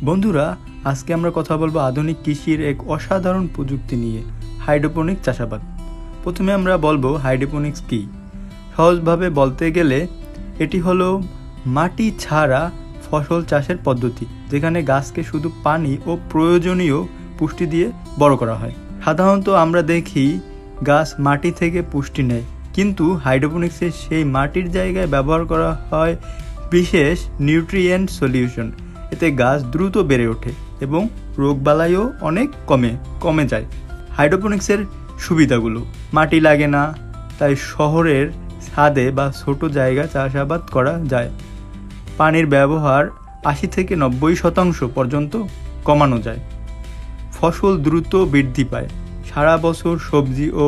বন্ধুরা, আজকে আমরা কথা বলবো আধুনিক কৃষির এক অসাধারণ প্রযুক্তি নিয়ে, হাইড্রোপনিক চাষাবাদ। প্রথমে আমরা বলবো হাইড্রোপনিক্স কী। সহজভাবে বলতে গেলে এটি হলো মাটি ছাড়া ফসল চাষের পদ্ধতি, যেখানে গাছকে শুধু পানি ও প্রয়োজনীয় পুষ্টি দিয়ে বড় করা হয়। সাধারণত আমরা দেখি গাছ মাটি থেকে পুষ্টি নেয়, কিন্তু হাইড্রোপনিক্সে সেই মাটির জায়গায় ব্যবহার করা হয় বিশেষ নিউট্রিয়েন্ট সলিউশন। এতে গাছ দ্রুত বেড়ে ওঠে এবং রোগবালাইও অনেক কমে যায়। হাইড্রোপনিক্সের সুবিধাগুলো: মাটি লাগে না, তাই শহরের ছাদে বা ছোট জায়গা চাষাবাদ করা যায়। পানির ব্যবহার ৮০ থেকে ৯০% পর্যন্ত কমানো যায়। ফসল দ্রুত বৃদ্ধি পায়, সারা বছর সবজি ও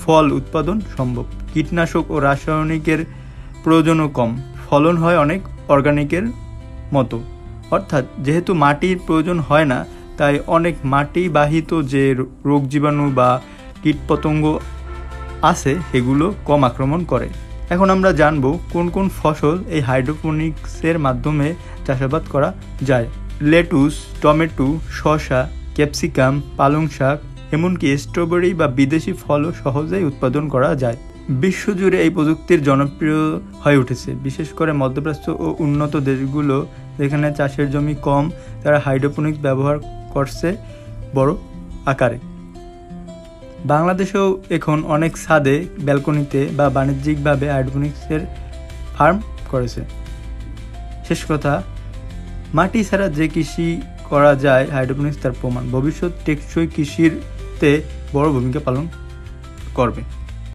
ফল উৎপাদন সম্ভব। কীটনাশক ও রাসায়নিকের প্রয়োজনও কম, ফলন হয় অনেক অর্গানিকের মতো। অর্থাৎ যেহেতু মাটির প্রয়োজন হয় না, তাই অনেক মাটিবাহিত যে রোগ জীবাণু বা কীটপতঙ্গ আছে সেগুলো কম আক্রমণ করে। এখন আমরা জানব কোন কোন ফসল এই হাইড্রোপনিক্সের মাধ্যমে চাষাবাদ করা যায়। লেটুস, টমেটো, শসা, ক্যাপসিকাম, পালং শাক, এমনকি স্ট্রবেরি বা বিদেশি ফলও সহজেই উৎপাদন করা যায়। বিশ্বজুড়ে এই প্রযুক্তির জনপ্রিয় হয়ে উঠেছে, বিশেষ করে মধ্যপ্রাচ্য ও উন্নত দেশগুলো, যেখানে চাষের জমি কম, তারা হাইড্রোপনিক্স ব্যবহার করছে বড় আকারে। বাংলাদেশেও এখন অনেক ছাদে, ব্যালকনিতে বা বাণিজ্যিকভাবে হাইড্রোপনিক্সের ফার্ম করেছে। শেষ কথা, মাটি ছাড়া যে কৃষি করা যায়, হাইড্রোপনিক্স তার প্রমাণ। ভবিষ্যৎ টেকসই কৃষিতে বড় ভূমিকা পালন করবে।